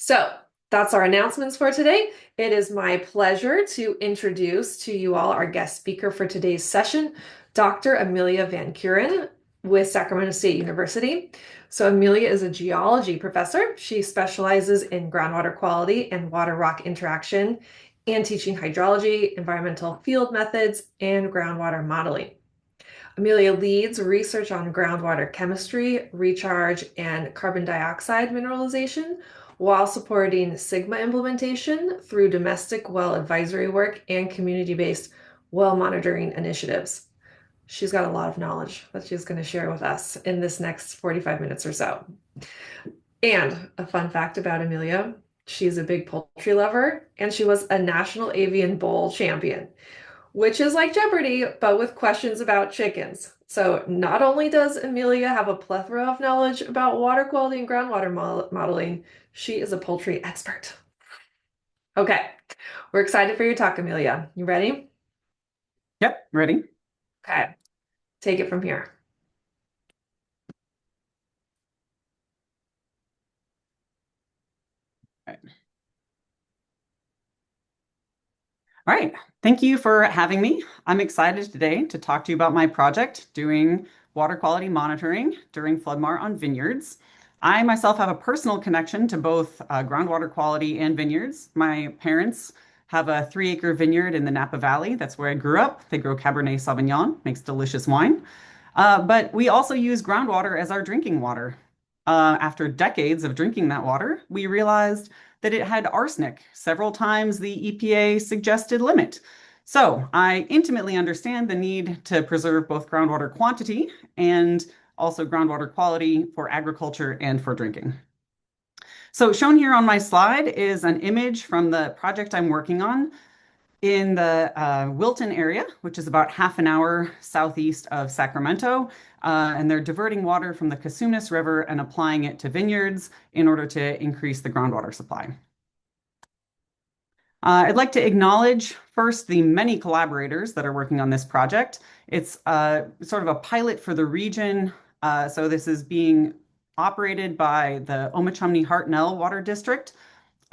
So that's our announcements for today. It is my pleasure to introduce to you all our guest speaker for today's session, Dr. Amelia Vankeuren with Sacramento State University. So Amelia is a geology professor. She specializes in groundwater quality and water-rock interaction and teaching hydrology, environmental field methods, and groundwater modeling. Amelia leads research on groundwater chemistry, recharge, and carbon dioxide mineralization while supporting Sigma implementation through domestic well advisory work and community-based well monitoring initiatives. She's got a lot of knowledge that she's going to share with us in this next 45 minutes or so. And a fun fact about Amelia, she's a big poultry lover and she was a National Avian Bowl champion, which is like Jeopardy, but with questions about chickens. So not only does Amelia have a plethora of knowledge about water quality and groundwater modeling, she is a poultry expert. Okay, we're excited for your talk, Amelia. You ready? Yep, ready. Okay, take it from here. All right. Thank you for having me. I'm excited today to talk to you about my project doing water quality monitoring during floodmar on vineyards. I myself have a personal connection to both groundwater quality and vineyards. My parents have a 3-acre vineyard in the Napa Valley. That's where I grew up. They grow Cabernet Sauvignon, makes delicious wine. But we also use groundwater as our drinking water. After decades of drinking that water, we realized that it had arsenic, several times the EPA suggested limit. So I intimately understand the need to preserve both groundwater quantity and also groundwater quality for agriculture and for drinking. So shown here on my slide is an image from the project I'm working on in the Wilton area, which is about half an hour southeast of Sacramento. And they're diverting water from the Casumas River and applying it to vineyards in order to increase the groundwater supply. I'd like to acknowledge first the many collaborators that are working on this project. It's sort of a pilot for the region. So this is being operated by the Omechumney-Hartnell Water District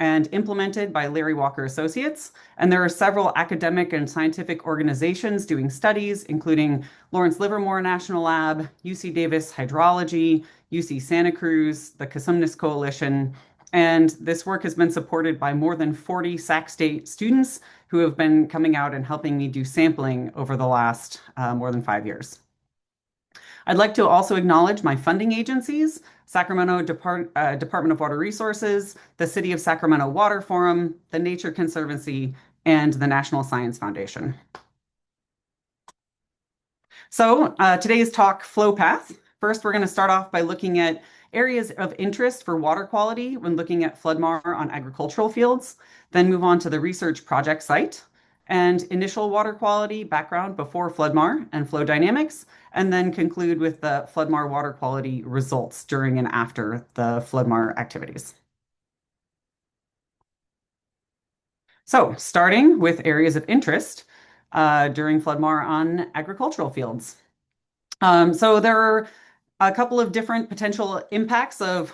and implemented by Larry Walker Associates. And there are several academic and scientific organizations doing studies, including Lawrence Livermore National Lab, UC Davis Hydrology, UC Santa Cruz, the Casumas Coalition. And this work has been supported by more than 40 Sac State students who have been coming out and helping me do sampling over the last more than 5 years. I'd like to also acknowledge my funding agencies, Sacramento Department of Water Resources, the City of Sacramento Water Forum, the Nature Conservancy, and the National Science Foundation. So today's talk flow path. First, we're going to start off by looking at areas of interest for water quality when looking at floodmar on agricultural fields, then move on to the research project site and initial water quality background before floodmar and flow dynamics, and then conclude with the floodmar water quality results during and after the floodmar activities. So starting with areas of interest during floodmar on agricultural fields. So there are a couple of different potential impacts of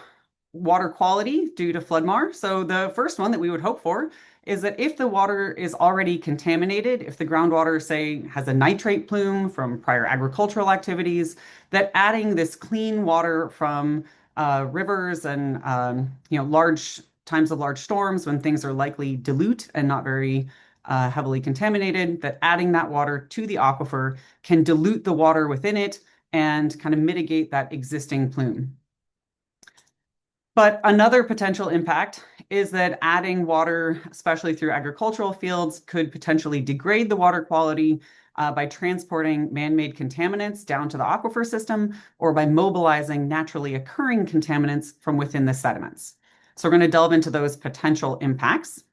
water quality due to floodmar. So the first one that we would hope for is that if the water is already contaminated, if the groundwater, say, has a nitrate plume from prior agricultural activities, that adding this clean water from rivers and large times of large storms when things are likely dilute and not very heavily contaminated, that adding that water to the aquifer can dilute the water within it and kind of mitigate that existing plume. But another potential impact is that adding water, especially through agricultural fields, could potentially degrade the water quality by transporting man-made contaminants down to the aquifer system or by mobilizing naturally occurring contaminants from within the sediments. So we're going to delve into those potential impacts,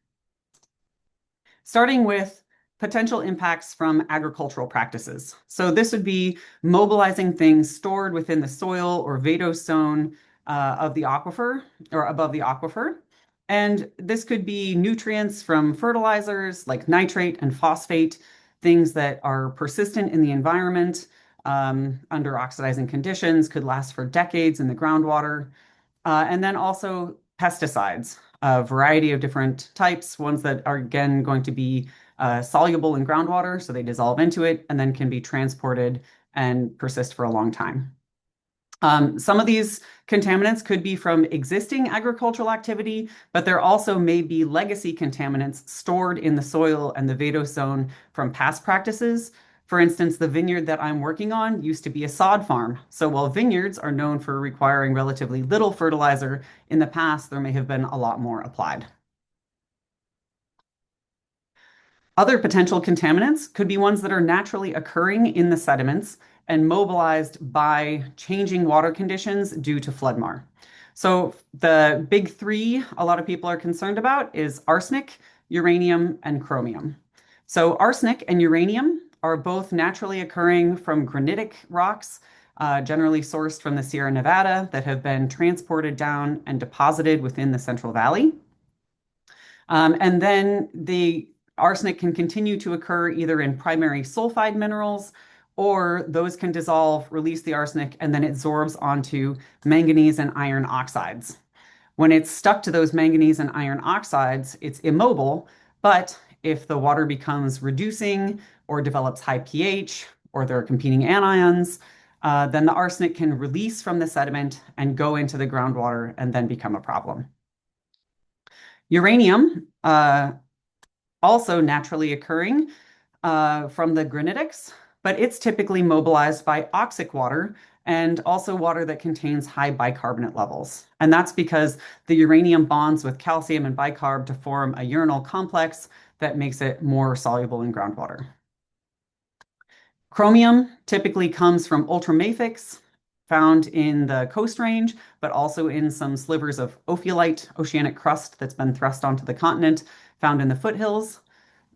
starting with potential impacts from agricultural practices. So this would be mobilizing things stored within the soil or vadose zone of the aquifer or above the aquifer. And this could be nutrients from fertilizers like nitrate and phosphate, things that are persistent in the environment under oxidizing conditions, could last for decades in the groundwater. And then also pesticides. a variety of different types, ones that are again going to be soluble in groundwater, so they dissolve into it and then can be transported and persist for a long time. Some of these contaminants could be from existing agricultural activity, but there also may be legacy contaminants stored in the soil and the vadose zone from past practices. For instance, the vineyard that I'm working on used to be a sod farm. So while vineyards are known for requiring relatively little fertilizer, in the past there may have been a lot more applied. Other potential contaminants could be ones that are naturally occurring in the sediments and mobilized by changing water conditions due to floodmar. So the big three a lot of people are concerned about is arsenic, uranium, and chromium. So arsenic and uranium are both naturally occurring from granitic rocks, generally sourced from the Sierra Nevada, that have been transported down and deposited within the Central Valley. And then the arsenic can continue to occur either in primary sulfide minerals, or those can dissolve, release the arsenic, and then it sorbs onto manganese and iron oxides. When it's stuck to those manganese and iron oxides, it's immobile, but if the water becomes reducing or develops high pH, or there are competing anions, then the arsenic can release from the sediment and go into the groundwater and then become a problem. Uranium, also naturally occurring from the granitics, but it's typically mobilized by oxic water and also water that contains high bicarbonate levels. And that's because the uranium bonds with calcium and bicarb to form a uranyl complex that makes it more soluble in groundwater. Chromium typically comes from ultramafics found in the Coast Range, but also in some slivers of ophiolite, oceanic crust that's been thrust onto the continent, found in the foothills.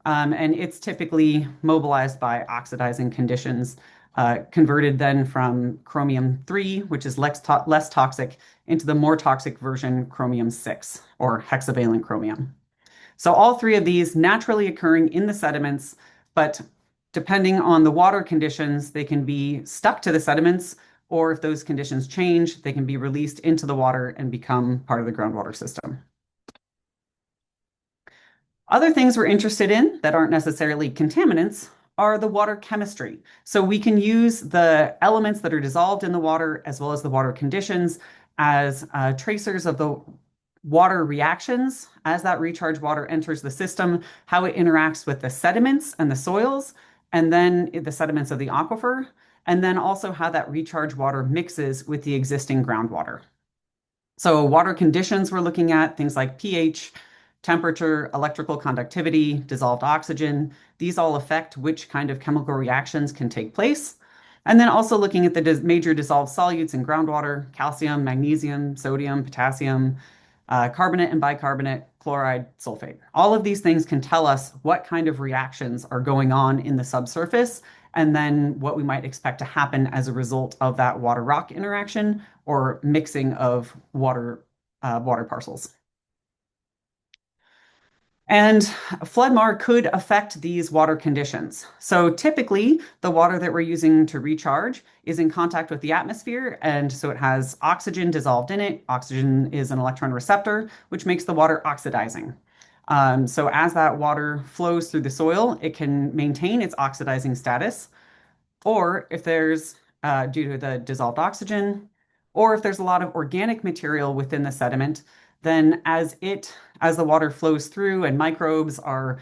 And it's typically mobilized by oxidizing conditions, converted then from chromium-3, which is less toxic, into the more toxic version, chromium-6, or hexavalent chromium. So all three of these naturally occurring in the sediments, but depending on the water conditions, they can be stuck to the sediments, or if those conditions change, they can be released into the water and become part of the groundwater system. Other things we're interested in that aren't necessarily contaminants are the water chemistry. So we can use the elements that are dissolved in the water as well as the water conditions as tracers of the water reactions as that recharged water enters the system, how it interacts with the sediments and the soils, and then the sediments of the aquifer, and then also how that recharged water mixes with the existing groundwater. So water conditions, we're looking at things like pH, temperature, electrical conductivity, dissolved oxygen. These all affect which kind of chemical reactions can take place. And then also looking at the major dissolved solutes in groundwater: calcium, magnesium, sodium, potassium, carbonate and bicarbonate, chloride, sulfate. All of these things can tell us what kind of reactions are going on in the subsurface, and then what we might expect to happen as a result of that water-rock interaction or mixing of water parcels. And floodmar could affect these water conditions. So typically, the water that we're using to recharge is in contact with the atmosphere, and so it has oxygen dissolved in it. Oxygen is an electron receptor, which makes the water oxidizing. So as that water flows through the soil, it can maintain its oxidizing status, or if there's due to the dissolved oxygen, or if there's a lot of organic material within the sediment, then as the water flows through and microbes are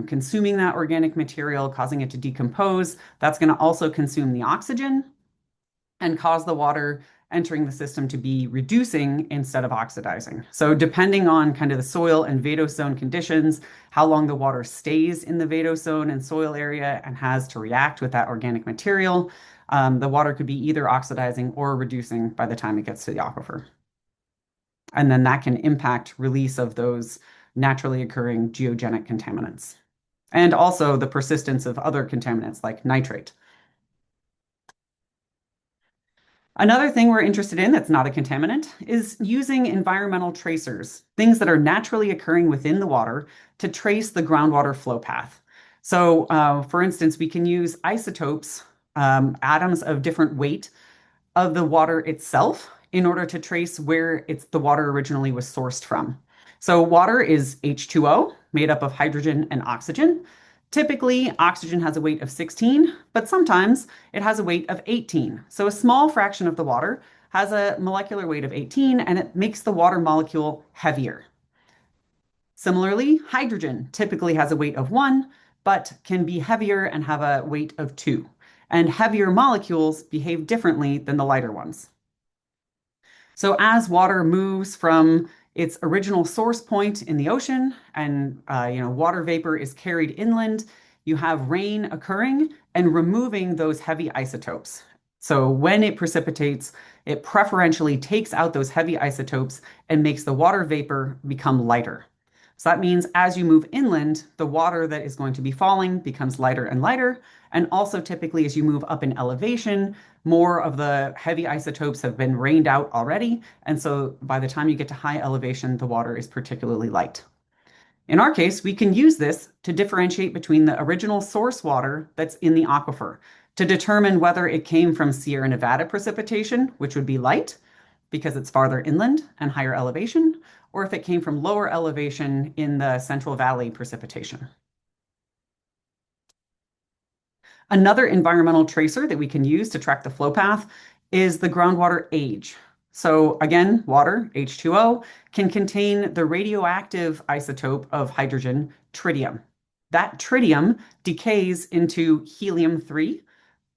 consuming that organic material, causing it to decompose, that's going to also consume the oxygen and cause the water entering the system to be reducing instead of oxidizing. So depending on kind of the soil and vadose zone conditions, how long the water stays in the vadose zone and soil area and has to react with that organic material, the water could be either oxidizing or reducing by the time it gets to the aquifer. And then that can impact release of those naturally occurring geogenic contaminants, and also the persistence of other contaminants like nitrate. Another thing we're interested in that's not a contaminant is using environmental tracers, things that are naturally occurring within the water, to trace the groundwater flow path. So, for instance, we can use isotopes, atoms of different weight of the water itself, in order to trace where the water originally was sourced from. So water is H2O, made up of hydrogen and oxygen. Typically, oxygen has a weight of 16, but sometimes it has a weight of 18. So a small fraction of the water has a molecular weight of 18, and it makes the water molecule heavier. Similarly, hydrogen typically has a weight of 1, but can be heavier and have a weight of 2. And heavier molecules behave differently than the lighter ones. So as water moves from its original source point in the ocean and water vapor is carried inland, you have rain occurring and removing those heavy isotopes. So when it precipitates, it preferentially takes out those heavy isotopes and makes the water vapor become lighter. So that means as you move inland, the water that is going to be falling becomes lighter and lighter. And also typically as you move up in elevation, more of the heavy isotopes have been rained out already. And so by the time you get to high elevation, the water is particularly light. In our case, we can use this to differentiate between the original source water that's in the aquifer to determine whether it came from Sierra Nevada precipitation, which would be light because it's farther inland and higher elevation, or if it came from lower elevation in the Central Valley precipitation. Another environmental tracer that we can use to track the flow path is the groundwater age. So again, water, H2O, can contain the radioactive isotope of hydrogen, tritium. That tritium decays into helium-3,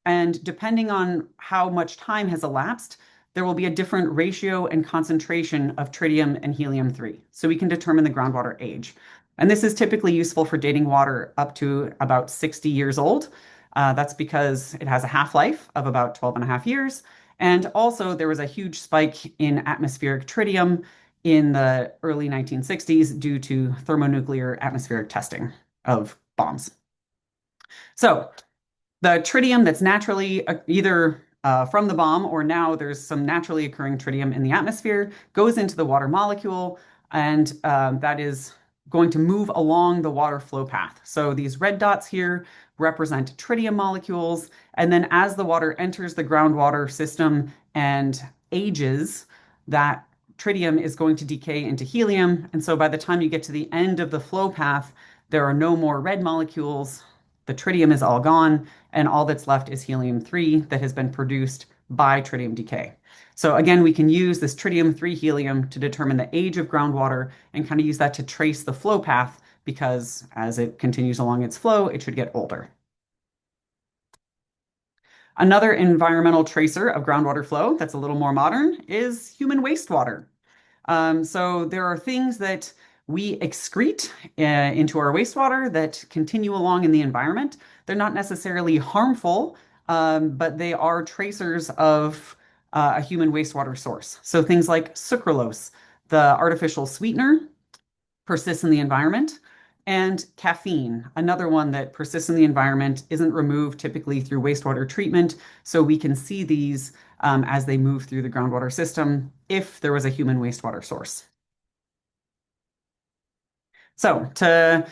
and depending on how much time has elapsed, there will be a different ratio and concentration of tritium and helium-3. So we can determine the groundwater age. And this is typically useful for dating water up to about 60 years old. That's because it has a half-life of about 12 and a half years. And also there was a huge spike in atmospheric tritium in the early 1960s due to thermonuclear atmospheric testing of bombs. So the tritium that's naturally either from the bomb or now there's some naturally occurring tritium in the atmosphere goes into the water molecule, and that is going to move along the water flow path. So these red dots here represent tritium molecules, and then as the water enters the groundwater system and ages, that tritium is going to decay into helium, and so by the time you get to the end of the flow path, there are no more red molecules, the tritium is all gone, and all that's left is helium-3 that has been produced by tritium decay. So again, we can use this tritium-3 helium to determine the age of groundwater and kind of use that to trace the flow path because as it continues along its flow, it should get older. Another environmental tracer of groundwater flow that's a little more modern is human wastewater. So there are things that we excrete into our wastewater that continue along in the environment. They're not necessarily harmful, but they are tracers of a human wastewater source. So things like sucralose, the artificial sweetener, persists in the environment, and caffeine, another one that persists in the environment, isn't removed typically through wastewater treatment. So we can see these as they move through the groundwater system if there was a human wastewater source. So to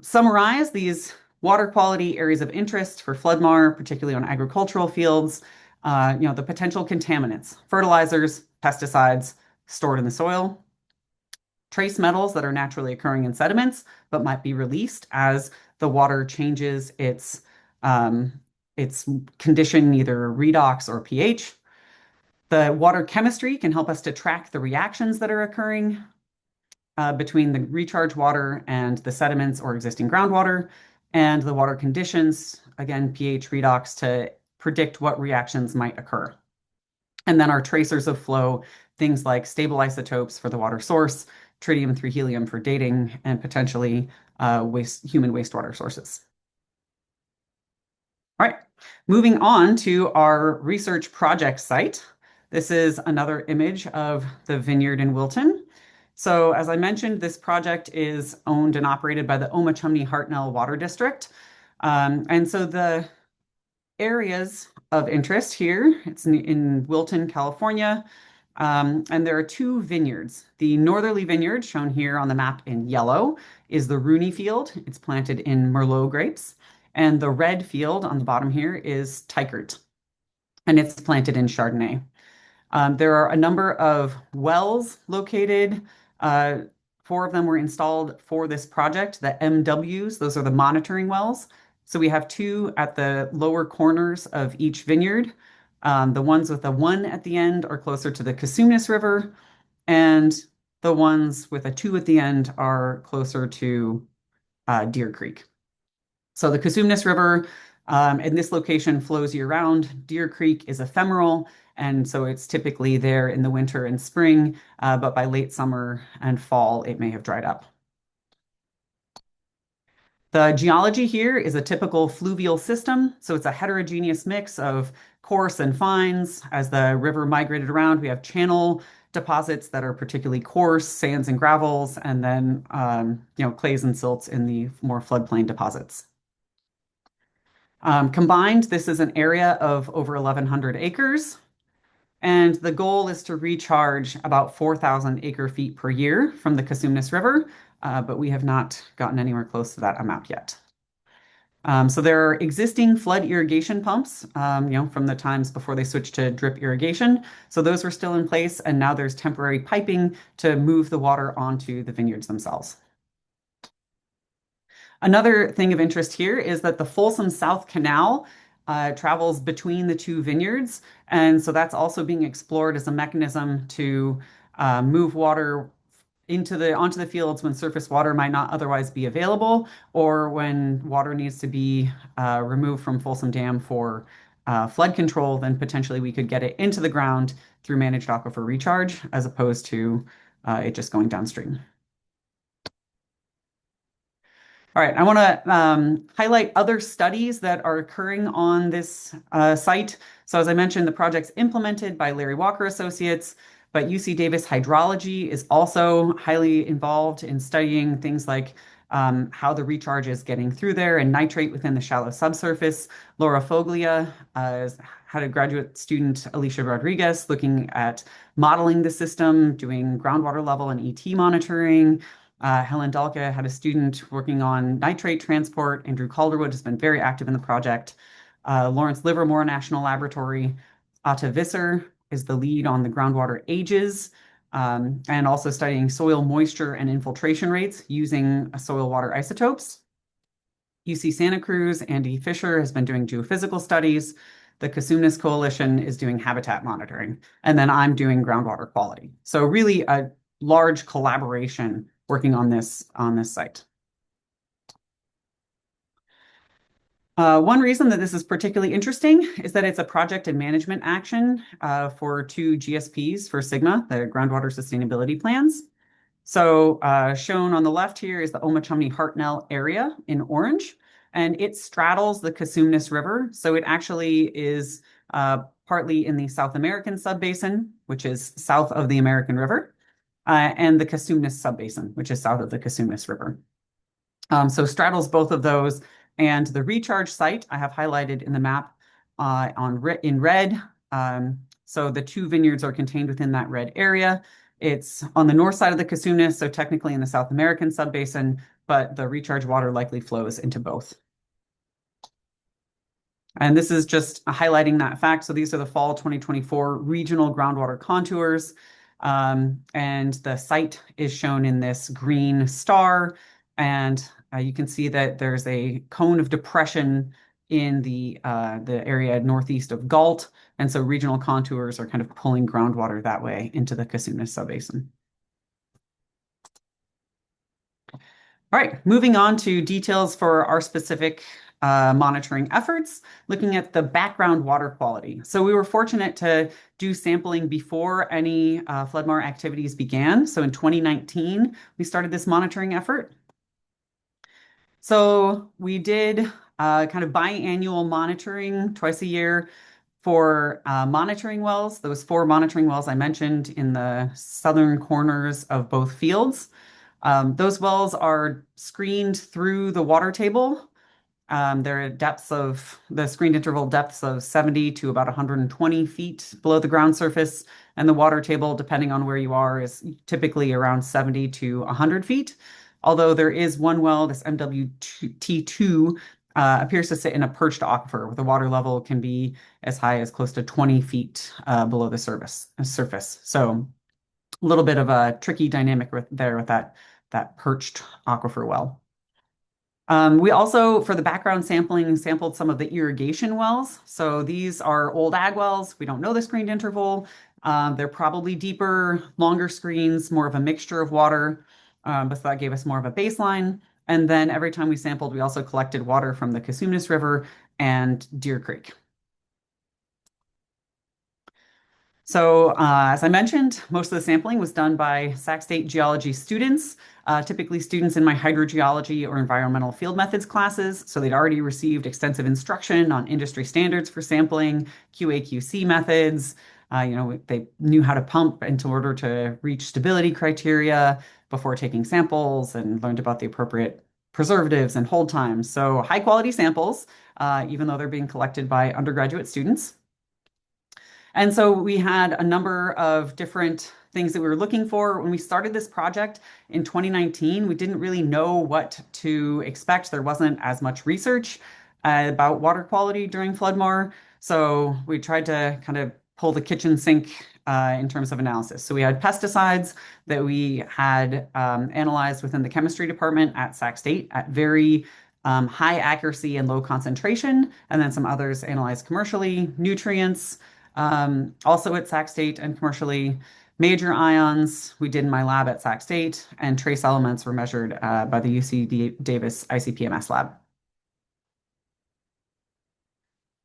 summarize these water quality areas of interest for FloodMAR, particularly on agricultural fields, the potential contaminants, fertilizers, pesticides stored in the soil, trace metals that are naturally occurring in sediments but might be released as the water changes its condition, either redox or pH. The water chemistry can help us to track the reactions that are occurring between the recharge water and the sediments or existing groundwater, and the water conditions, again, pH redox, to predict what reactions might occur. And then our tracers of flow, things like stable isotopes for the water source, tritium-3 helium for dating, and potentially human wastewater sources. All right, moving on to our research project site. This is another image of the vineyard in Wilton. So as I mentioned, this project is owned and operated by the Omachumney-Hartnell Water District. And so the areas of interest here, it's in Wilton, California, and there are two vineyards. The northerly vineyard, shown here on the map in yellow, is the Rooney field. It's planted in Merlot grapes. And the red field on the bottom here is Teichert, and it's planted in Chardonnay. There are a number of wells located 4 of them were installed for this project, the MWs. Those are the monitoring wells. So we have 2 at the lower corners of each vineyard. The ones with a 1 at the end are closer to the Cosumnes River, and the ones with a 2 at the end are closer to Deer Creek. So the Cosumnes River in this location flows year-round. Deer Creek is ephemeral, and so it's typically there in the winter and spring, but by late summer and fall, it may have dried up. The geology here is a typical fluvial system, so it's a heterogeneous mix of coarse and fines. As the river migrated around, we have channel deposits that are particularly coarse, sands and gravels, and then clays and silts in the more floodplain deposits. Combined, this is an area of over 1,100 acres, and the goal is to recharge about 4,000 acre-feet per year from the Cosumnes River, but we have not gotten anywhere close to that amount yet. So there are existing flood irrigation pumps, from the times before they switched to drip irrigation. So those were still in place, and now there's temporary piping to move the water onto the vineyards themselves. Another thing of interest here is that the Folsom South Canal travels between the 2 vineyards, and so that's also being explored as a mechanism to move water onto the fields when surface water might not otherwise be available, or when water needs to be removed from Folsom Dam for flood control. Then potentially we could get it into the ground through managed aquifer recharge, as opposed to it just going downstream. All right, I want to highlight other studies that are occurring on this site. So as I mentioned, the project's implemented by Larry Walker Associates, but UC Davis Hydrology is also highly involved in studying things like how the recharge is getting through there and nitrate within the shallow subsurface. Laura Foglia had a graduate student, Alicia Rodriguez, looking at modeling the system, doing groundwater level and ET monitoring. Helen Dalke had a student working on nitrate transport. Andrew Calderwood has been very active in the project. Lawrence Livermore National Laboratory. Atta Visser is the lead on the groundwater ages, and also studying soil moisture and infiltration rates using soil water isotopes. UC Santa Cruz, Andy Fisher has been doing geophysical studies. The Cosumnes Coalition is doing habitat monitoring, and then I'm doing groundwater quality. So really a large collaboration working on this site. One reason that this is particularly interesting is that it's a project and management action for 2 GSPs for SGMA, the groundwater sustainability plans. So shown on the left here is the Omachumney-Hartnell area in orange, and it straddles the Cosumnes River. So it actually is partly in the South American subbasin, which is south of the American River, and the Cosumnes subbasin, which is south of the Cosumnes River. So straddles both of those, and the recharge site I have highlighted in the map in red. So the 2 vineyards are contained within that red area. It's on the north side of the Cosumnes, so technically in the South American subbasin, but the recharge water likely flows into both. And this is just highlighting that fact. So these are the fall 2024 regional groundwater contours. And the site is shown in this green star. And you can see that there's a cone of depression in the area northeast of Galt. And so regional contours are kind of pulling groundwater that way into the Cosumnes subbasin. All right, moving on to details for our specific monitoring efforts, looking at the background water quality. So we were fortunate to do sampling before any FloodMAR activities began. So in 2019, we started this monitoring effort. So we did kind of biannual monitoring twice a year for monitoring wells. Those 4 monitoring wells I mentioned in the southern corners of both fields. Those wells are screened through the water table. They're at depths of the screened interval depths of 70 to about 120 feet below the ground surface. And the water table, depending on where you are, is typically around 70 to 100 feet. Although there is one well, this MWT2, appears to sit in a perched aquifer where the water level can be as high as close to 20 feet below the surface. So a little bit of a tricky dynamic there with that that perched aquifer well. We also, for the background sampling, sampled some of the irrigation wells. So these are old ag wells. We don't know the screened interval. They're probably deeper, longer screens, more of a mixture of water. But that gave us more of a baseline. And then every time we sampled, we also collected water from the Cosumnes River and Deer Creek. So, as I mentioned, most of the sampling was done by Sac State Geology students, typically students in my hydrogeology or environmental field methods classes. So they'd already received extensive instruction on industry standards for sampling, QA/QC methods. They knew how to pump in order to reach stability criteria before taking samples and learned about the appropriate preservatives and hold times. So high quality samples, even though they're being collected by undergraduate students. And so we had a number of different things that we were looking for. When we started this project in 2019, we didn't really know what to expect. There wasn't as much research about water quality during FloodMAR. So we tried to kind of pull the kitchen sink in terms of analysis. So we had pesticides that we had analyzed within the chemistry department at Sac State at very high accuracy and low concentration, and then some others analyzed commercially, nutrients, also at Sac State and commercially, major ions we did in my lab at Sac State, and trace elements were measured by the UC Davis ICP-MS lab.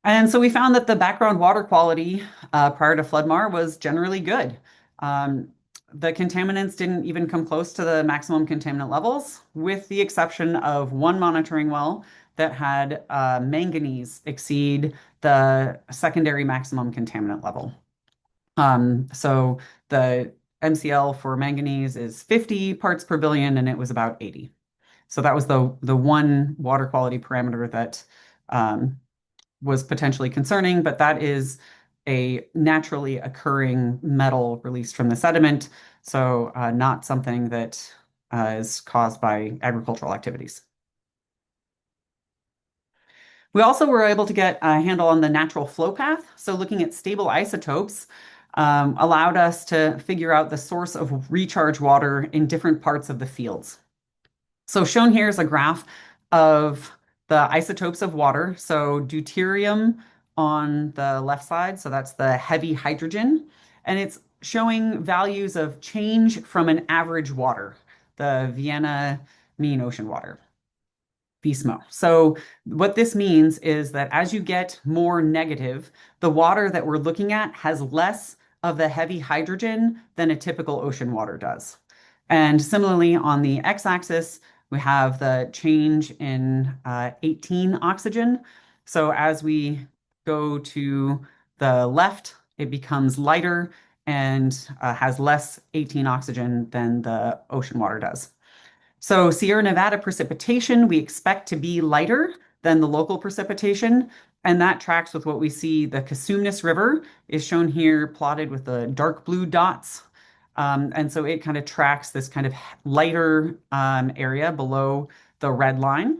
And so we found that the background water quality prior to FloodMAR was generally good. Um, the contaminants didn't even come close to the maximum contaminant levels, with the exception of one monitoring well that had manganese exceed the secondary maximum contaminant level. So the MCL for manganese is 50 parts per billion, and it was about 80. So that was the one water quality parameter that was potentially concerning, but that is a naturally occurring metal released from the sediment, so not something that is caused by agricultural activities. We also were able to get a handle on the natural flow path. So looking at stable isotopes allowed us to figure out the source of recharge water in different parts of the fields. So shown here is a graph of the isotopes of water. So deuterium on the left side, so that's the heavy hydrogen, and it's showing values of change from an average water, the Vienna mean ocean water. VSMO. So what this means is that as you get more negative, the water that we're looking at has less of the heavy hydrogen than a typical ocean water does. And similarly, on the x-axis, we have the change in 18 oxygen. So as we go to the left, it becomes lighter and has less 18 oxygen than the ocean water does. So Sierra Nevada precipitation, we expect to be lighter than the local precipitation, and that tracks with what we see. The Cosumnes River is shown here plotted with the dark blue dots. And so it kind of tracks this kind of lighter area below the red line.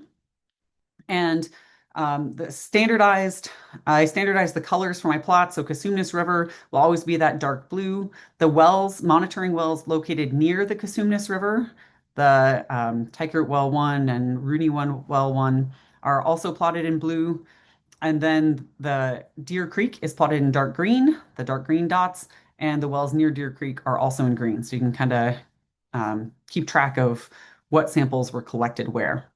And I standardized the colors for my plot. So Cosumnes River will always be that dark blue. The wells, monitoring wells located near the Cosumnes River, the Teichert Well 1 and Rooney Well 1 are also plotted in blue. And then the Deer Creek is plotted in dark green, the dark green dots, and the wells near Deer Creek are also in green. So you can kind of keep track of what samples were collected where.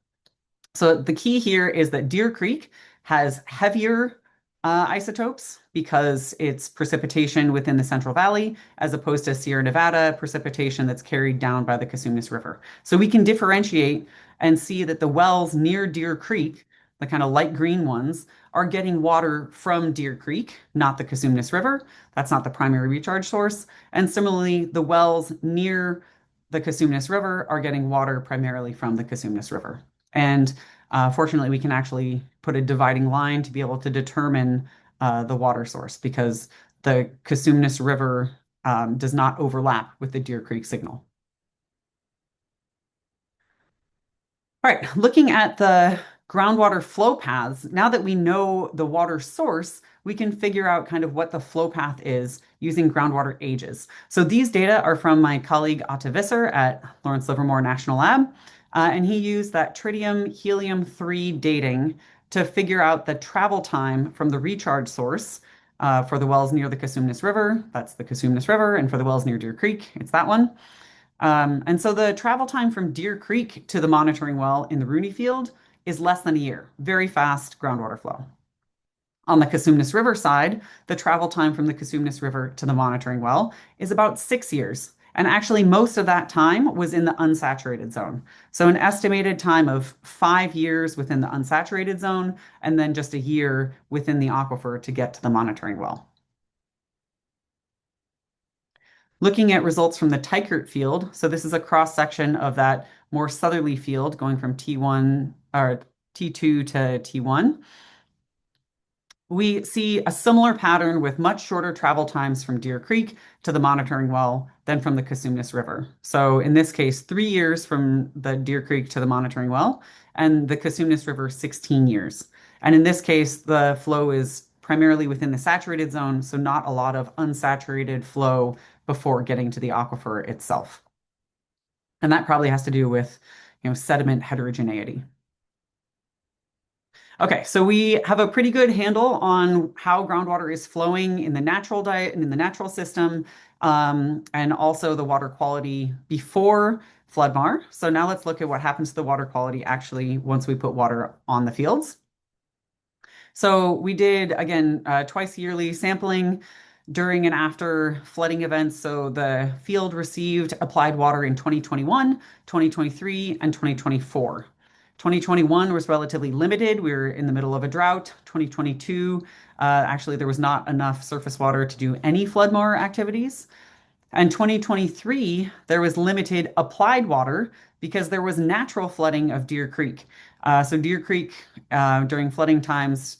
So the key here is that Deer Creek has heavier isotopes because it's precipitation within the Central Valley, as opposed to Sierra Nevada precipitation that's carried down by the Cosumnes River. So we can differentiate and see that the wells near Deer Creek, the kind of light green ones, are getting water from Deer Creek, not the Cosumnes River. That's not the primary recharge source. And similarly, the wells near the Cosumnes River are getting water primarily from the Cosumnes River. And fortunately, we can actually put a dividing line to be able to determine the water source because the Cosumnes River does not overlap with the Deer Creek signal. All right, looking at the groundwater flow paths, now that we know the water source, we can figure out kind of what the flow path is using groundwater ages. So these data are from my colleague Atte Visser at Lawrence Livermore National Lab, and he used that tritium helium-3 dating to figure out the travel time from the recharge source for the wells near the Cosumnes River. That's the Cosumnes River, and for the wells near Deer Creek, it's that one. And so the travel time from Deer Creek to the monitoring well in the Rooney Field is less than a year. Very fast groundwater flow. On the Cosumnes River side, the travel time from the Cosumnes River to the monitoring well is about 6 years. And actually, most of that time was in the unsaturated zone. So, an estimated time of 5 years within the unsaturated zone, and then just a year within the aquifer to get to the monitoring well. Looking at results from the Teichert field, so this is a cross section of that more southerly field going from T1 or T2 to T1. We see a similar pattern with much shorter travel times from Deer Creek to the monitoring well than from the Cosumnes River. So in this case, 3 years from the Deer Creek to the monitoring well, and the Cosumnes River, 16 years. And in this case, the flow is primarily within the saturated zone, so not a lot of unsaturated flow before getting to the aquifer itself. And that probably has to do with, sediment heterogeneity. Okay, so we have a pretty good handle on how groundwater is flowing in the natural diet and in the natural system, and also the water quality before floodmar. So now let's look at what happens to the water quality actually once we put water on the fields. So we did, again, twice yearly sampling during and after flooding events. So the field received applied water in 2021, 2023, and 2024. 2021 was relatively limited. We were in the middle of a drought. 2022, actually, there was not enough surface water to do any floodmar activities. And 2023, there was limited applied water because there was natural flooding of Deer Creek. So Deer Creek, during flooding times,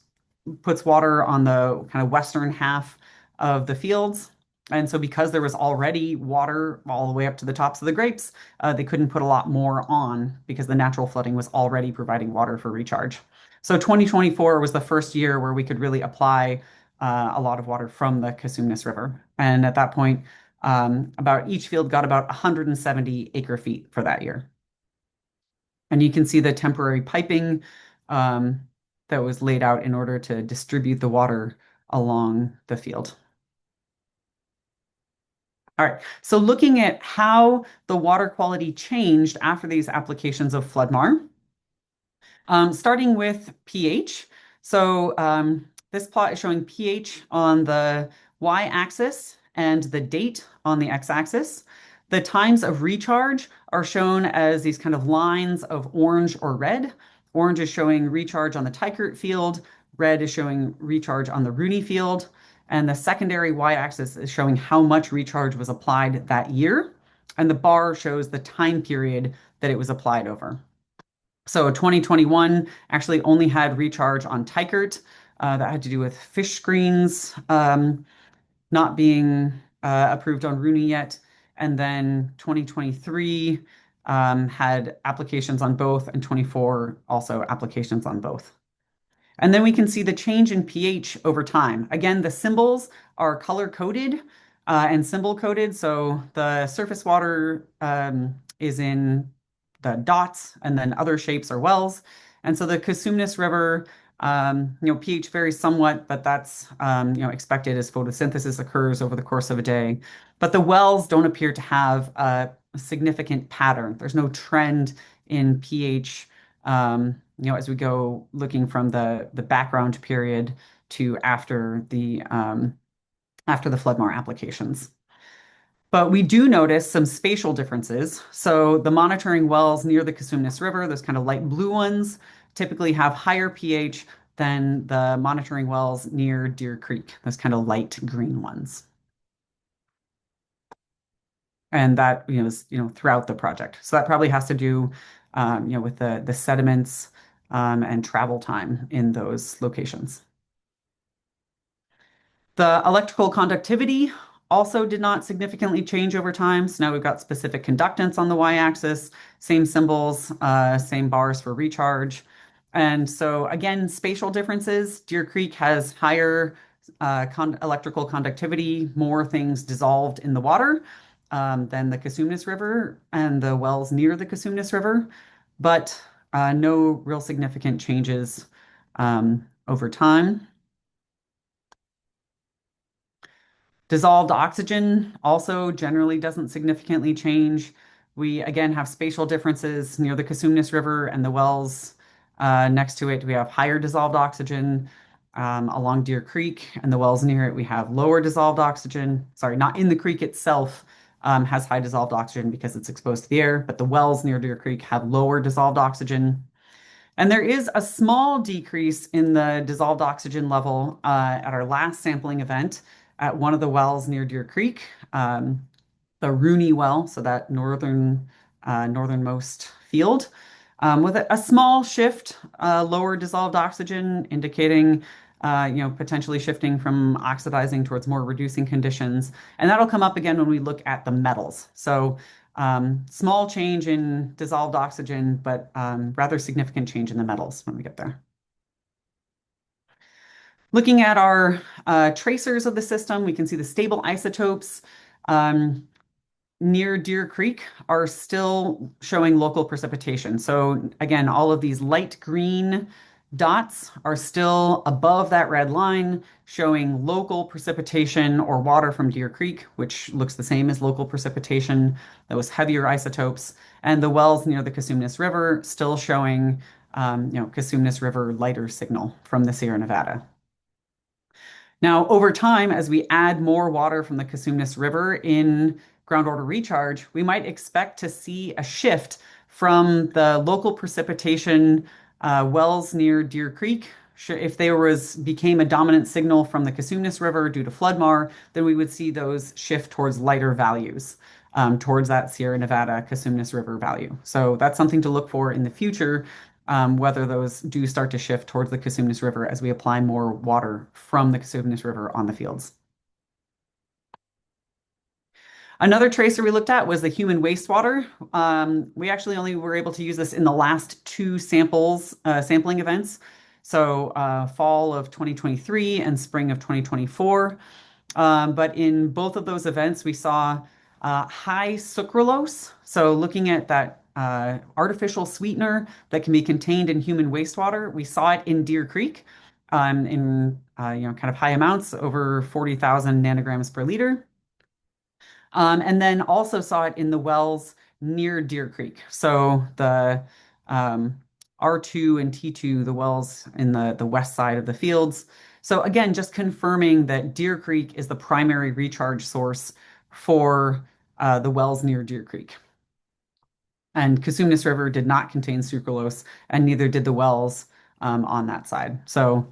puts water on the kind of western half of the fields. And so because there was already water all the way up to the tops of the grapes, they couldn't put a lot more on because the natural flooding was already providing water for recharge. So 2024 was the first year where we could really apply a lot of water from the Cosumnes River. And at that point, about each field got about 170 acre feet for that year. And you can see the temporary piping that was laid out in order to distribute the water along the field. All right, so looking at how the water quality changed after these applications of floodmar, starting with pH. So this plot is showing pH on the y-axis and the date on the x-axis. The times of recharge are shown as these kind of lines of orange or red. Orange is showing recharge on the Teichert field. Red is showing recharge on the Rooney field. And the secondary y-axis is showing how much recharge was applied that year. And the bar shows the time period that it was applied over. So 2021 actually only had recharge on Teichert. That had to do with fish screens not being approved on Rooney yet. And then 2023 had applications on both, and 24 also applications on both. And then we can see the change in pH over time. Again, the symbols are color-coded and symbol-coded. So the surface water is in the dots, and then other shapes are wells. And so the Cosumnes River, pH varies somewhat, but that's, expected as photosynthesis occurs over the course of a day. But the wells don't appear to have a significant pattern. There's no trend in pH, as we go looking from the background period to after the floodmar applications. But we do notice some spatial differences. So the monitoring wells near the Cosumnes River, those kind of light blue ones, typically have higher pH than the monitoring wells near Deer Creek, those kind of light green ones. And that, is, throughout the project. So that probably has to do, with the sediments and travel time in those locations. The electrical conductivity also did not significantly change over time. So now we've got specific conductance on the y-axis, same symbols, same bars for recharge. And so again, spatial differences. Deer Creek has higher electrical conductivity, more things dissolved in the water than the Cosumnes River and the wells near the Cosumnes River, but no real significant changes over time. Dissolved oxygen also generally doesn't significantly change. We again have spatial differences near the Cosumnes River and the wells next to it. We have higher dissolved oxygen along Deer Creek, and the wells near it we have lower dissolved oxygen. Sorry, not in the creek itself has high dissolved oxygen because it's exposed to the air, but the wells near Deer Creek have lower dissolved oxygen. And there is a small decrease in the dissolved oxygen level at our last sampling event at one of the wells near Deer Creek, the Rooney well, so that northernmost field, with a small shift, lower dissolved oxygen, indicating potentially shifting from oxidizing towards more reducing conditions. And that'll come up again when we look at the metals. So small change in dissolved oxygen, but rather significant change in the metals when we get there. Looking at our tracers of the system, we can see the stable isotopes near Deer Creek are still showing local precipitation. So again, all of these light green dots are still above that red line, showing local precipitation or water from Deer Creek, which looks the same as local precipitation, those heavier isotopes. And the wells near the Cosumnes River still showing, Cosumnes River lighter signal from the Sierra Nevada. Now, over time, as we add more water from the Cosumnes River in groundwater recharge, we might expect to see a shift from the local precipitation wells near Deer Creek. If there became a dominant signal from the Cosumnes River due to floodmar, then we would see those shift towards lighter values, towards that Sierra Nevada Cosumnes River value. So that's something to look for in the future, whether those do start to shift towards the Cosumnes River as we apply more water from the Cosumnes River on the fields. Another tracer we looked at was the human wastewater. We actually only were able to use this in the last two sampling events. So fall of 2023 and spring of 2024. But in both of those events, we saw high sucralose. So looking at that artificial sweetener that can be contained in human wastewater, we saw it in Deer Creek in kind of high amounts, over 40,000 nanograms per liter. And then also saw it in the wells near Deer Creek. So the R2 and T2, the wells in the west side of the fields. So again, just confirming that Deer Creek is the primary recharge source for the wells near Deer Creek. And Cosumnes River did not contain sucralose, and neither did the wells on that side. So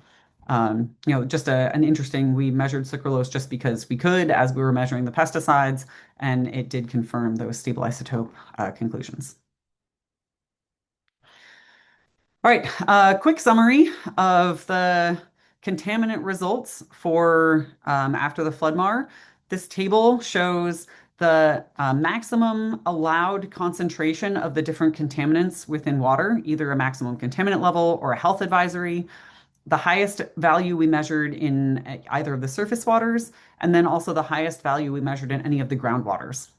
just an interesting, we measured sucralose just because we could as we were measuring the pesticides, and it did confirm those stable isotope conclusions. All right, quick summary of the contaminant results for after the floodmar. This table shows the maximum allowed concentration of the different contaminants within water, either a maximum contaminant level or a health advisory. The highest value we measured in either of the surface waters, and then also the highest value we measured in any of the groundwaters.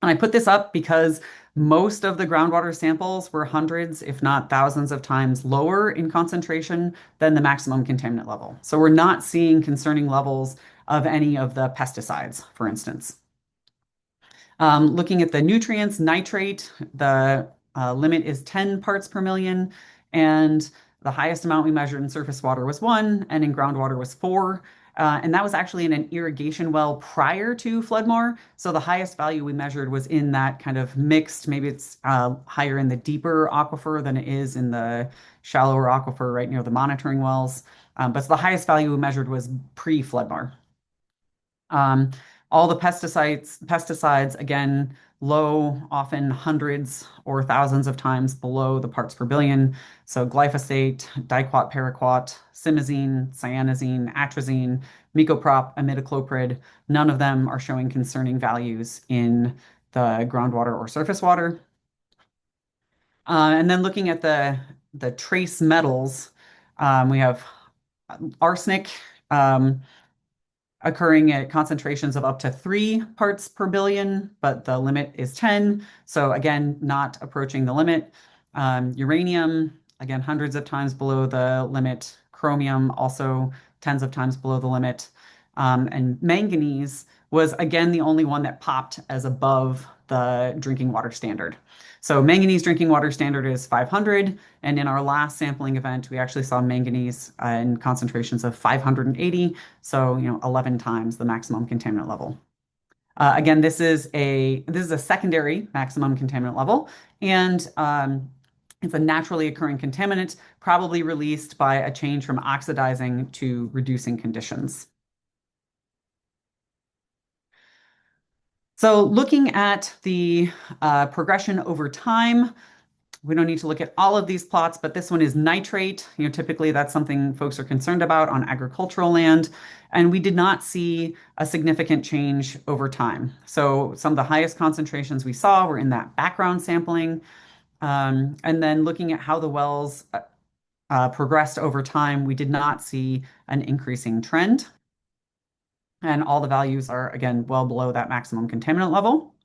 And I put this up because most of the groundwater samples were hundreds, if not thousands of times lower in concentration than the maximum contaminant level. So we're not seeing concerning levels of any of the pesticides, for instance. Looking at the nutrients, nitrate, the limit is 10 parts per million, and the highest amount we measured in surface water was 1, and in groundwater was 4. And that was actually in an irrigation well prior to floodmar. So the highest value we measured was in that kind of mixed, maybe it's higher in the deeper aquifer than it is in the shallower aquifer right near the monitoring wells. But the highest value we measured was pre-floodmar. All the pesticides, again, low, often hundreds or thousands of times below the parts per billion. So glyphosate, diquat, paraquat, simazine, cyanazine, atrazine, mecoprop, imidacloprid, none of them are showing concerning values in the groundwater or surface water. And then looking at the the trace metals, we have arsenic. Um, Occurring at concentrations of up to 3 parts per billion, but the limit is 10. So again, not approaching the limit. Uranium, again, hundreds of times below the limit. Chromium, also tens of times below the limit. And manganese was again the only one that popped as above the drinking water standard. So manganese drinking water standard is 500, and in our last sampling event, we actually saw manganese in concentrations of 580, so 11 times the maximum contaminant level. Again, this is a secondary maximum contaminant level, and it's a naturally occurring contaminant, probably released by a change from oxidizing to reducing conditions. So looking at the progression over time, we don't need to look at all of these plots, but this one is nitrate. Typically that's something folks are concerned about on agricultural land. And we did not see a significant change over time. So some of the highest concentrations we saw were in that background sampling. And then looking at how the wells progressed over time, we did not see an increasing trend. And all the values are, again, well below that maximum contaminant level.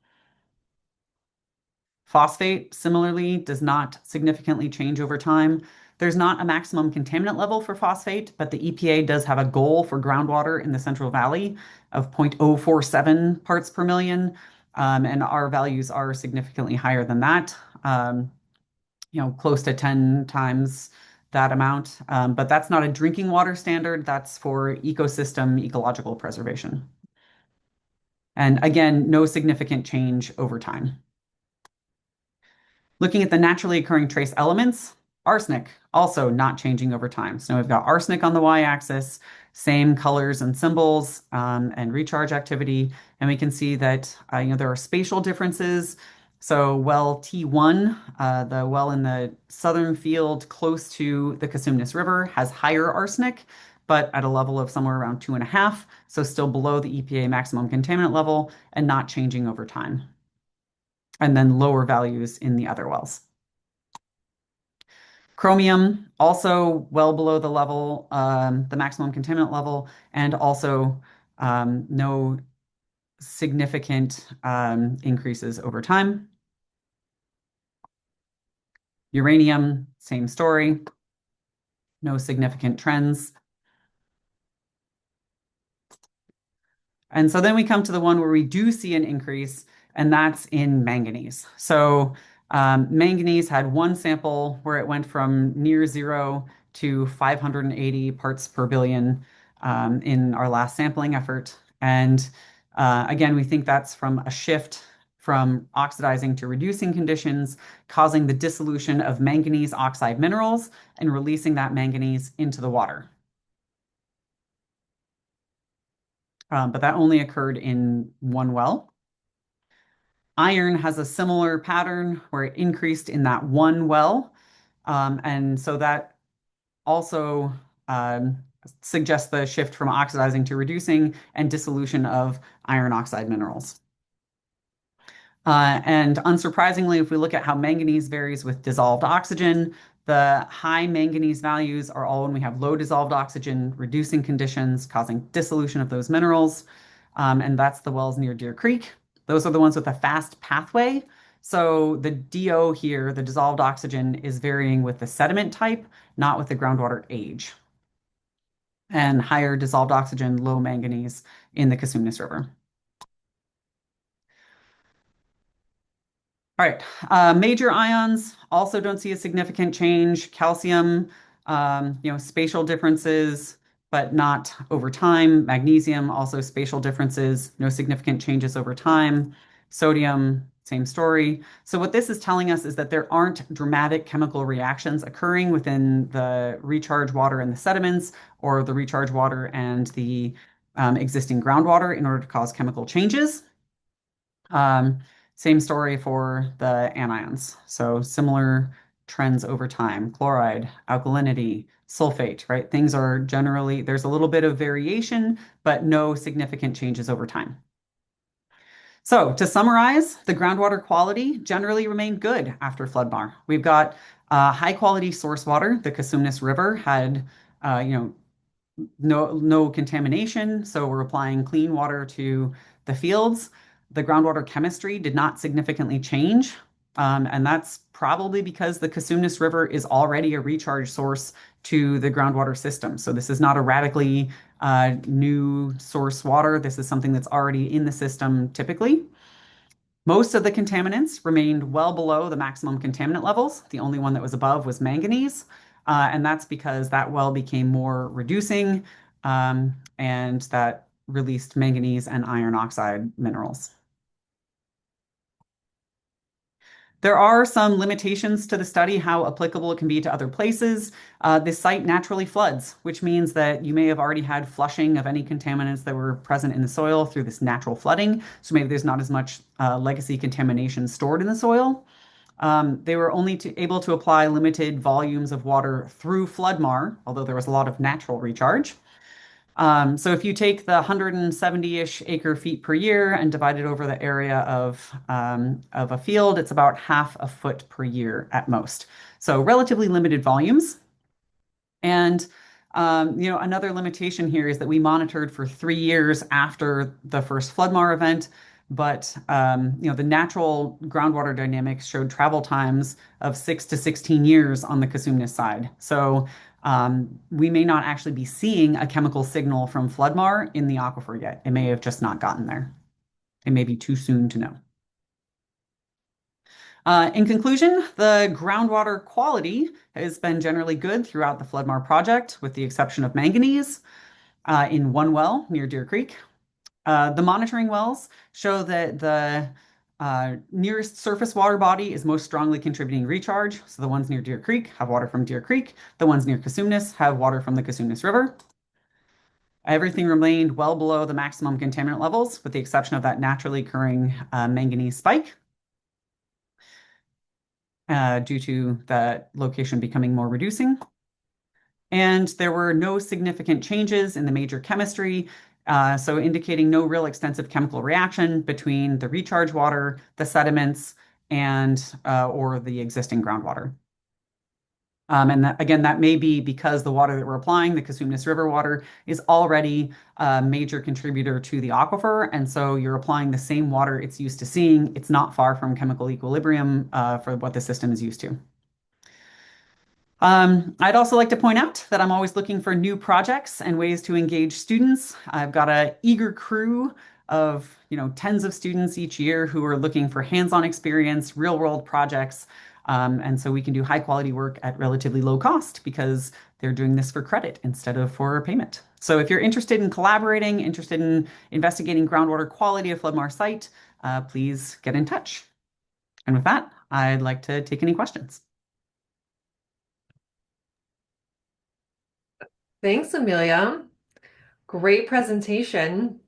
Phosphate, similarly, does not significantly change over time. There's not a maximum contaminant level for phosphate, but the EPA does have a goal for groundwater in the Central Valley of 0.047 parts per million, and our values are significantly higher than that, close to 10 times that amount. But that's not a drinking water standard. That's for ecosystem ecological preservation. And again, no significant change over time. Looking at the naturally occurring trace elements, arsenic also not changing over time. So we've got arsenic on the y-axis, same colors and symbols and recharge activity. And we can see that there are spatial differences. So well T1, the well in the southern field close to the Cosumnes River, has higher arsenic, but at a level of somewhere around 2.5, so still below the EPA maximum contaminant level and not changing over time, and then lower values in the other wells. Chromium, also well below the level, the maximum contaminant level, and also no significant increases over time. Uranium, same story, no significant trends. And so then we come to the one where we do see an increase, and that's in manganese. So manganese had one sample where it went from near zero to 580 parts per billion in our last sampling effort. And again, we think that's from a shift from oxidizing to reducing conditions, causing the dissolution of manganese oxide minerals and releasing that manganese into the water. But that only occurred in one well. Iron has a similar pattern where it increased in that one well. And so that also suggests the shift from oxidizing to reducing and dissolution of iron oxide minerals. And unsurprisingly, if we look at how manganese varies with dissolved oxygen, the high manganese values are all when we have low dissolved oxygen, reducing conditions, causing dissolution of those minerals. And that's the wells near Deer Creek. Those are the ones with a fast pathway. So the DO here, the dissolved oxygen, is varying with the sediment type, not with the groundwater age. And higher dissolved oxygen, low manganese in the Cosumnes River. All right, major ions also don't see a significant change. Calcium, spatial differences, but not over time. Magnesium, also spatial differences, no significant changes over time. Sodium, same story. So what this is telling us is that there aren't dramatic chemical reactions occurring within the recharge water and the sediments, or the recharge water and the existing groundwater in order to cause chemical changes. Same story for the anions. So similar trends over time, chloride, alkalinity, sulfate, right? Things are generally, there's a little bit of variation, but no significant changes over time. So, to summarize, the groundwater quality generally remained good after Floodmar. We've got high quality source water. The Cosumnes River had, uh, you know, no contamination, so we're applying clean water to the fields. The groundwater chemistry did not significantly change, and that's probably because the Cosumnes River is already a recharge source to the groundwater system. So this is not a radically new source water. This is something that's already in the system typically. Most of the contaminants remained well below the maximum contaminant levels. The only one that was above was manganese, and that's because that well became more reducing, and that released manganese and iron oxide minerals. There are some limitations to the study, how applicable it can be to other places. This site naturally floods, which means that you may have already had flushing of any contaminants that were present in the soil through this natural flooding. So maybe there's not as much legacy contamination stored in the soil. They were only able to apply limited volumes of water through Floodmar, although there was a lot of natural recharge. So if you take the 170-ish acre feet per year and divide it over the area of a field, it's about half a foot per year at most. So relatively limited volumes. And another limitation here is that we monitored for 3 years after the first Floodmar event, but the natural groundwater dynamics showed travel times of 6 to 16 years on the Cosumnes side. So we may not actually be seeing a chemical signal from Floodmar in the aquifer yet. It may have just not gotten there. It may be too soon to know. In conclusion, the groundwater quality has been generally good throughout the Floodmar project, with the exception of manganese in one well near Deer Creek. The monitoring wells show that the nearest surface water body is most strongly contributing recharge. So the ones near Deer Creek have water from Deer Creek. The ones near Cosumnes have water from the Cosumnes River. Everything remained well below the maximum contaminant levels, with the exception of that naturally occurring manganese spike, due to that location becoming more reducing. And there were no significant changes in the major chemistry, so indicating no real extensive chemical reaction between the recharge water, the sediments, and or the existing groundwater. And again, that may be because the water that we're applying, the Cosumnes River water, is already a major contributor to the aquifer. And so you're applying the same water it's used to seeing. It's not far from chemical equilibrium for what the system is used to. I'd also like to point out that I'm always looking for new projects and ways to engage students. I've got an eager crew of, tens of students each year who are looking for hands-on experience, real-world projects. And so we can do high quality work at relatively low cost because they're doing this for credit instead of for payment. So if you're interested in collaborating, interested in investigating groundwater quality at Floodmar site, please get in touch. And with that, I'd like to take any questions. Thanks, Amelia. Great presentation.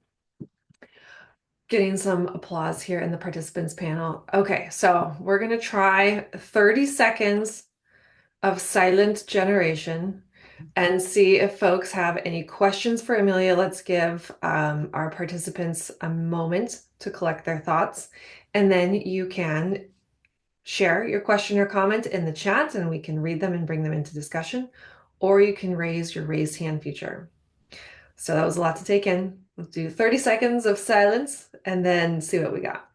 Getting some applause here in the participants panel. Okay, so we're going to try 30 seconds of silent generation and see if folks have any questions for Amelia. Let's give our participants a moment to collect their thoughts, and then you can share your question or comment in the chat and we can read them and bring them into discussion, or you can raise your raise hand feature. So that was a lot to take in. Let's do 30 seconds of silence and then see what we got.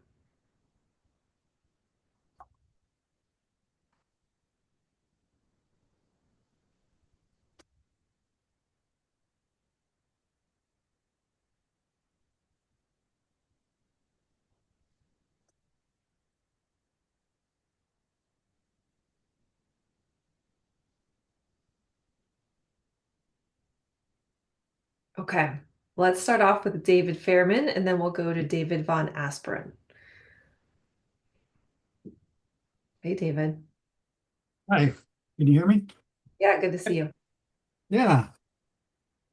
Okay, let's start off with David Fairman and then we'll go to David Von Asperen. Hey, David. Hi, can you hear me? Yeah, good to see you. Yeah.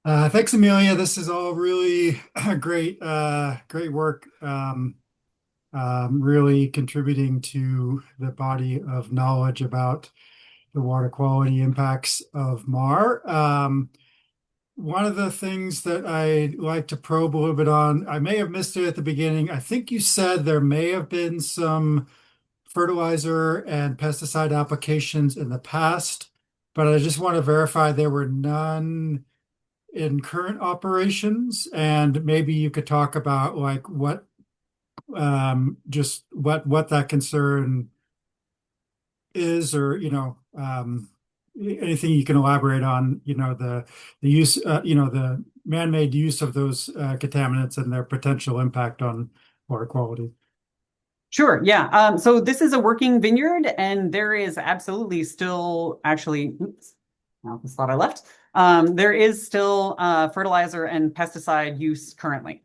Thanks, Amelia. This is all really great work. Really contributing to the body of knowledge about the water quality impacts of MAR. one of the things that I like to probe a little bit on, I may have missed it at the beginning. I think you said there may have been some fertilizer and pesticide applications in the past, but I just want to verify there were none in current operations. And maybe you could talk about like what just what that concern is, or anything you can elaborate on, the use, the man-made use of those contaminants and their potential impact on water quality. Sure, yeah. So this is a working vineyard, and there is absolutely still actually, oops, now this thought I left. There is still fertilizer and pesticide use currently.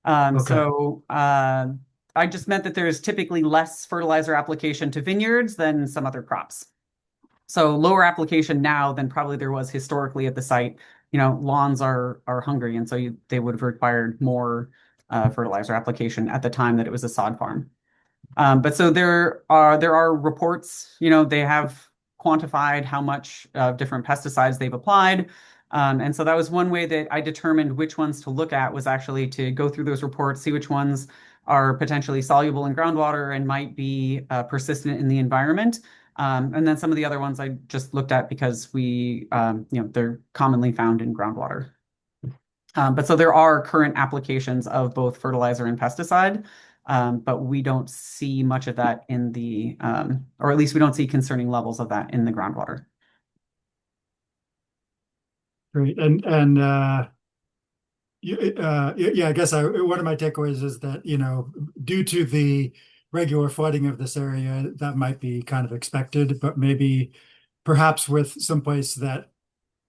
Okay. I just meant that there's typically less fertilizer application to vineyards than some other crops. So lower application now than probably there was historically at the site. Lawns are hungry, and so they would have required more fertilizer application at the time that it was a sod farm. But so there are reports, they have quantified how much different pesticides they've applied. And so that was one way that I determined which ones to look at, was actually to go through those reports, see which ones are potentially soluble in groundwater and might be persistent in the environment. And then some of the other ones I just looked at because they're commonly found in groundwater. But so there are current applications of both fertilizer and pesticide, but we don't see much of that or at least we don't see concerning levels of that in the groundwater. Great. And yeah, I guess one of my takeaways is that, due to the regular flooding of this area, that might be kind of expected, but maybe perhaps with some place that,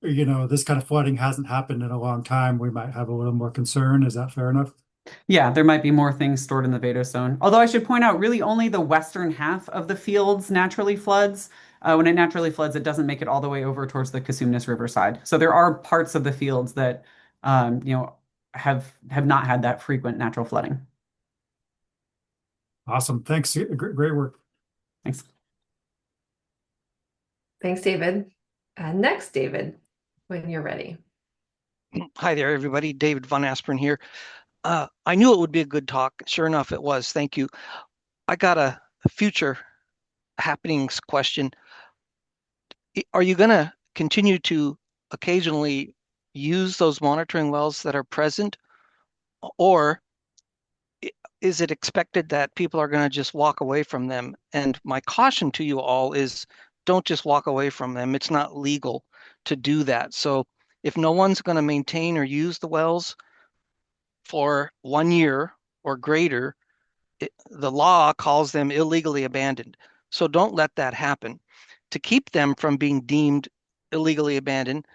this kind of flooding hasn't happened in a long time, we might have a little more concern. Is that fair enough? Yeah, there might be more things stored in the Vado zone. Although I should point out, really only the western half of the fields naturally floods. When it naturally floods, it doesn't make it all the way over towards the Cosumnes River side. So there are parts of the fields that, have not had that frequent natural flooding. Awesome. Thanks. Great work. Thanks. Thanks, David. Next, David, when you're ready. Hi there, everybody. David Von Asperen here. I knew it would be a good talk. Sure enough, it was. Thank you. I got a future happenings question. Are you going to continue to occasionally use those monitoring wells that are present, or is it expected that people are going to just walk away from them? And my caution to you all is don't just walk away from them. It's not legal to do that. So if no one's going to maintain or use the wells for 1 year or greater, the law calls them illegally abandoned. So don't let that happen. To keep them from being deemed illegally abandoned,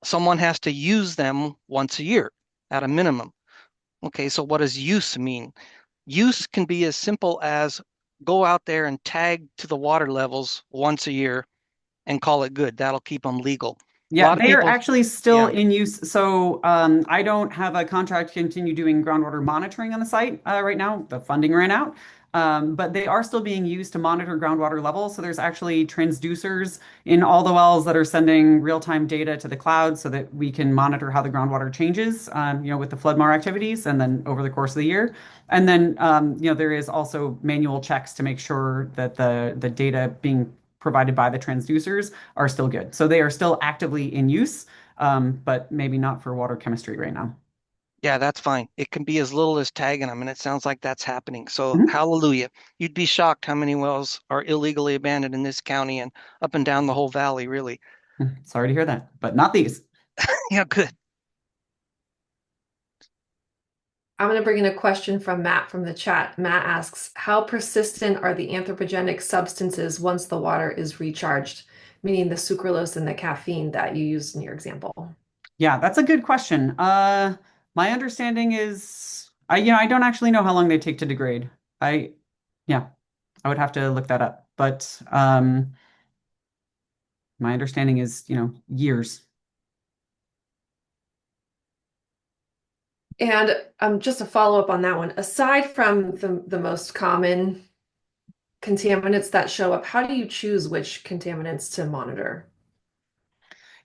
someone has to use them once a year at a minimum. Okay, so what does use mean? Use can be as simple as go out there and tag to the water levels once a year and call it good. That'll keep them legal. A Yeah, lot of they are people, actually still yeah, in use. So I don't have a contract to continue doing groundwater monitoring on the site right now. The funding ran out. But they are still being used to monitor groundwater levels. So there's actually transducers in all the wells that are sending real-time data to the cloud so that we can monitor how the groundwater changes, with the FloodMAR activities and then over the course of the year. And then, there is also manual checks to make sure that the data being provided by the transducers are still good. So they are still actively in use, but maybe not for water chemistry right now. yeah, that's fine. It can be as little as tagging them, and it sounds like that's happening. So Mhm. hallelujah. You'd be shocked how many wells are illegally abandoned in this county and up and down the whole valley, really. Sorry to hear that, but not these. Yeah, good. I'm going to bring in a question from Matt from the chat. Matt asks, how persistent are the anthropogenic substances once the water is recharged, meaning the sucralose and the caffeine that you used in your example? Yeah, that's a good question. My understanding is, I don't actually know how long they take to degrade. Yeah, I would have to look that up. But my understanding is, years. And just a follow-up on that one, aside from the most common contaminants that show up, how do you choose which contaminants to monitor?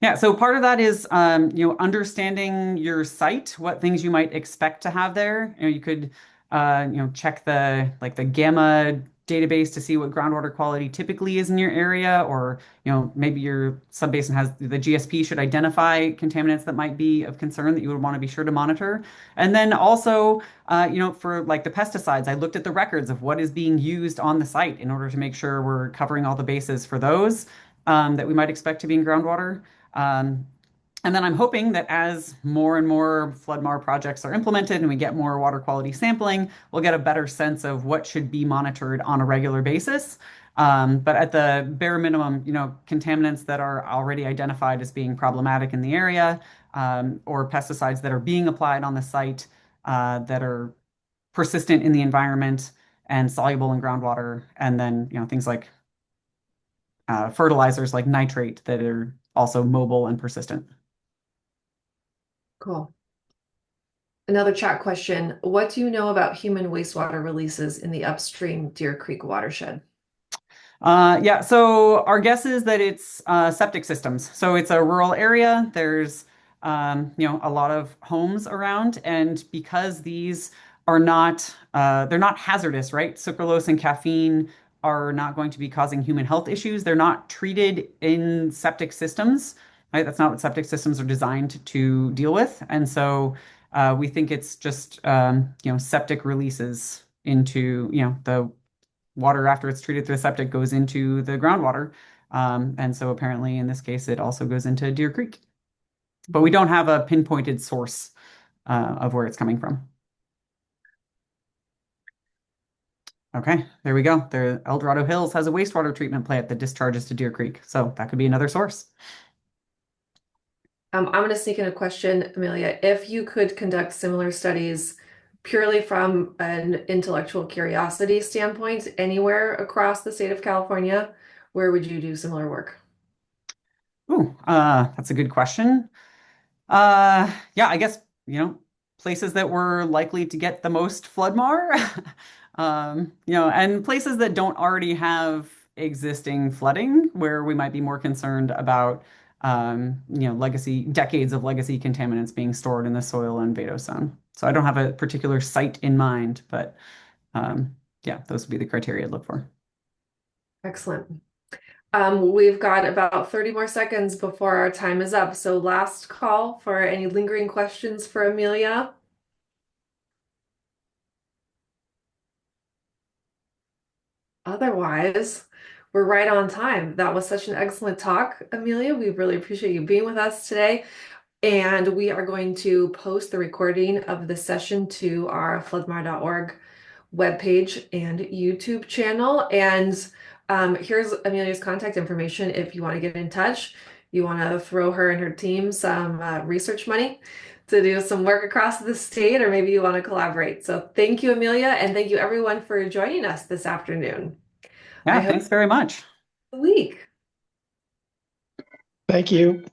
Yeah, so part of that is understanding your site, what things you might expect to have there. You could check the gamma database to see what groundwater quality typically is in your area, or maybe your subbasin has the GSP should identify contaminants that might be of concern that you would want to be sure to monitor. And then also for like the pesticides, I looked at the records of what is being used on the site in order to make sure we're covering all the bases for those that we might expect to be in groundwater. Um, and then I'm hoping that as more and more FloodMAR projects are implemented and we get more water quality sampling, we'll get a better sense of what should be monitored on a regular basis. But at the bare minimum, contaminants that are already identified as being problematic in the area, or pesticides that are being applied on the site that are persistent in the environment and soluble in groundwater, and then things like fertilizers like nitrate that are also mobile and persistent. Cool. Another chat question. What do you know about human wastewater releases in the upstream Deer Creek watershed? Yeah, so our guess is that it's septic systems. So it's a rural area. There's a lot of homes around, and because these are not they're not hazardous, right? Sucralose and caffeine are not going to be causing human health issues. They're not treated in septic systems, right? That's not what septic systems are designed to deal with. And so we think it's just septic releases into the water after it's treated through the septic goes into the groundwater. And so apparently in this case, it also goes into Deer Creek. But we don't have a pinpointed source of where it's coming from. Okay, there we go. The El Dorado Hills has a wastewater treatment plant that discharges to Deer Creek. So that could be another source. I'm going to sneak in a question, Amelia. If you could conduct similar studies purely from an intellectual curiosity standpoint anywhere across the state of California, where would you do similar work? Ooh, that's a good question. Yeah, I guess, places that were likely to get the most floodmar, and places that don't already have existing flooding, where we might be more concerned about, decades of legacy contaminants being stored in the soil and vadose zone. So I don't have a particular site in mind, but yeah, those would be the criteria I'd look for. Excellent. We've got about 30 more seconds before our time is up. So last call for any lingering questions for Amelia. Otherwise, we're right on time. That was such an excellent talk, Amelia. We really appreciate you being with us today. And we are going to post the recording of the session to our floodmar.org webpage and YouTube channel. And here's Amelia's contact information if you want to get in touch. You want to throw her and her team some research money to do some work across the state, or maybe you want to collaborate. So thank you, Amelia, and thank you everyone for joining us this afternoon. I Yeah, hope thanks very much. the week. Thank you.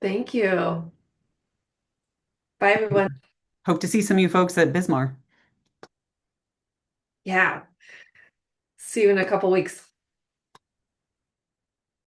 Thank you. Bye, everyone. Hope to see some of you folks at Bismarck. Yeah. See you in a couple weeks.